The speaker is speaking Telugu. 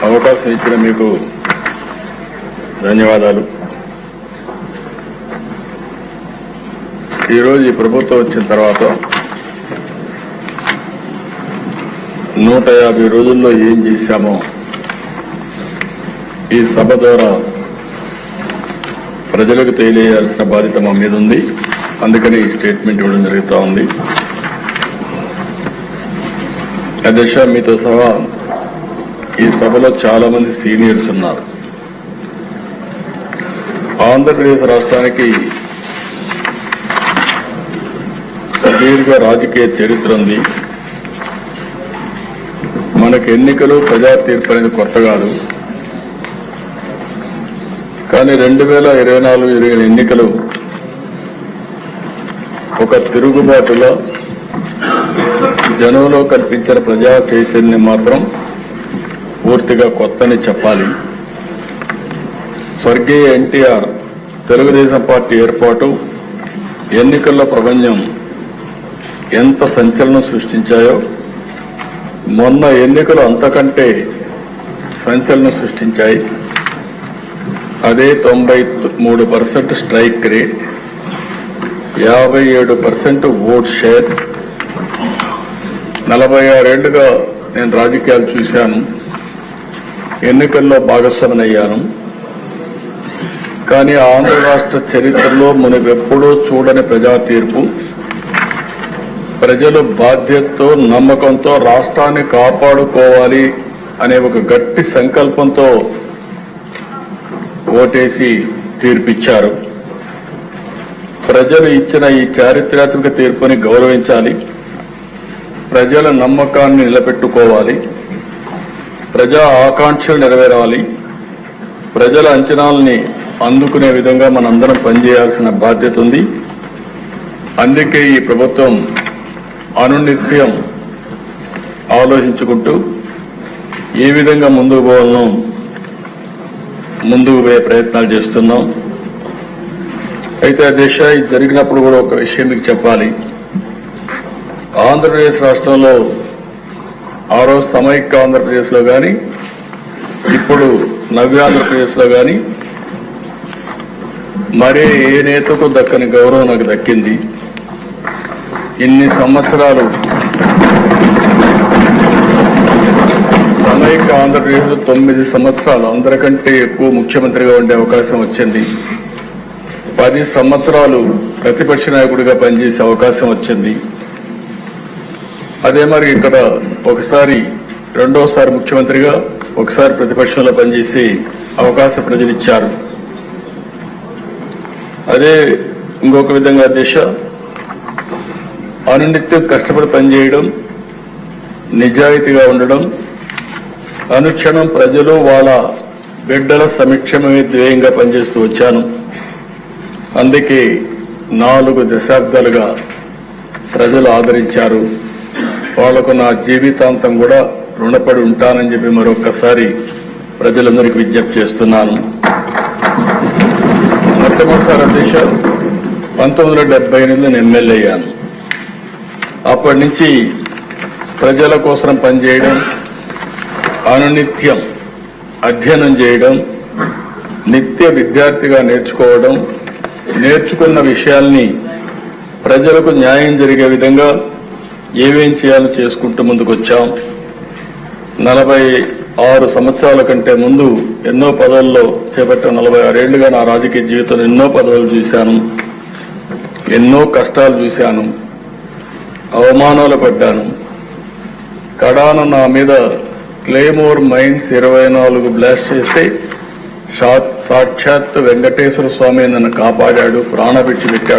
అవకాశం ఇచ్చిన మీకు ధన్యవాదాలు. ఈరోజు ఈ ప్రభుత్వం వచ్చిన తర్వాత 150 రోజుల్లో ఏం చేశామో ఈ సభ ద్వారా ప్రజలకు తెలియజేయాల్సిన బాధ్యత మా మీద ఉంది. అందుకని ఈ స్టేట్మెంట్ ఇవ్వడం జరుగుతూ ఉంది. అధ్యక్ష, మీతో సహా ఈ సభలో చాలా మంది సీనియర్స్ ఉన్నారు. ఆంధ్రప్రదేశ్ రాష్ట్రానికి సుదీర్ఘ రాజకీయ చరిత్ర ఉంది. మనకు ఎన్నికలు ప్రజా తీర్పు అనేది కొత్త కాదు. కానీ 2024 ఎన్నికలు ఒక తిరుగుబాటులో జనంలో కల్పించిన ప్రజా చైతన్యం మాత్రం పూర్తిగా కొత్తని చెప్పాలి. స్వర్గీయ ఎన్టీఆర్ తెలుగుదేశం పార్టీ ఏర్పాటు ఎన్నికల్లో ప్రపంచం ఎంత సంచలనం సృష్టించాయో మొన్న ఎన్నికలు అంతకంటే సంచలనం సృష్టించాయి. అదే 93% స్ట్రైక్ రేట్, 57% ఓట్ షేర్. 46 ఏళ్లుగా నేను రాజకీయాలు చూశాను, ఎన్నికల్లో భాగస్వామినయ్యాను. కానీ ఆంధ్ర రాష్ట్ర చరిత్రలో మునుపెప్పుడూ చూడని ప్రజా తీర్పు, ప్రజలు బాధ్యతతో నమ్మకంతో రాష్ట్రాన్ని కాపాడుకోవాలి అనే ఒక గట్టి సంకల్పంతో ఓటేసి తీర్పిచ్చారు. ప్రజలు ఇచ్చిన ఈ చారిత్రాత్మక తీర్పుని గౌరవించాలి, ప్రజల నమ్మకాన్ని నిలబెట్టుకోవాలి, ప్రజా ఆకాంక్షలు నెరవేరాలి, ప్రజల అంచనాలని అందుకునే విధంగా మనందరం పనిచేయాల్సిన బాధ్యత ఉంది. అందుకే ఈ ప్రభుత్వం అనునిత్యం ఆలోచించుకుంటూ ఏ విధంగా ముందుకు పోవాలనో ముందుకు పోయే ప్రయత్నాలు చేస్తున్నాం. అయితే అధ్యక్ష, ఇది జరిగినప్పుడు కూడా ఒక విషయం మీకు చెప్పాలి. ఆంధ్రప్రదేశ్ రాష్ట్రంలో ఆ రోజు సమైక్య ఆంధ్రప్రదేశ్లో కానీ ఇప్పుడు నవ్యాంధ్రప్రదేశ్లో కానీ మరే ఏ నేతకు దక్కని గౌరవం నాకు దక్కింది. ఇన్ని సంవత్సరాలు సమైక్య ఆంధ్రప్రదేశ్లో 9 సంవత్సరాలు అందరికంటే ఎక్కువ ముఖ్యమంత్రిగా ఉండే అవకాశం వచ్చింది. 10 సంవత్సరాలు ప్రతిపక్ష నాయకుడిగా పనిచేసే అవకాశం వచ్చింది. అదే మరి ఇక్కడ ఒకసారి రెండోసారి ముఖ్యమంత్రిగా, ఒకసారి ప్రతిపక్షంలో పనిచేసే అవకాశం ప్రజలు ఇచ్చారు. అదే ఇంకొక విధంగా దిశ అనునిత్యం కష్టపడి పనిచేయడం, నిజాయితీగా ఉండడం, అనుక్షణం ప్రజలు వాళ్ళ బిడ్డల సంక్షేమమే ధ్యేయంగా పనిచేస్తూ వచ్చాను. అందుకే 4 దశాబ్దాలుగా ప్రజలు ఆదరించారు. వాళ్లకు నా జీవితాంతం కూడా రుణపడి ఉంటానని చెప్పి మరొక్కసారి ప్రజలందరికీ విజ్ఞప్తి చేస్తున్నాను. మొట్టమొదటిసారి అధ్యక్ష 1978 నేను ఎమ్మెల్యే అయ్యాను. అప్పటి నుంచి ప్రజల కోసం పనిచేయడం, అనునిత్యం అధ్యయనం చేయడం, నిత్య విద్యార్థిగా నేర్చుకోవడం, నేర్చుకున్న విషయాల్ని ప్రజలకు న్యాయం జరిగే విధంగా ఏమేం చేయాలో చేసుకుంటూ ముందుకొచ్చాం. 46 సంవత్సరాల కంటే ముందు ఎన్నో పదవుల్లో చేపట్టిన 46 ఏళ్లుగా నా రాజకీయ జీవితంలో ఎన్నో పదవులు చూశాను, ఎన్నో కష్టాలు చూశాను, అవమానాలు పడ్డాను. కడాన నా మీద క్లేమోర్ మైన్స్ 24 బ్లాస్ట్ చేస్తే సాక్షాత్ వెంకటేశ్వర స్వామి నన్ను కాపాడాడు, ప్రాణభిక్ష పెట్టాడు.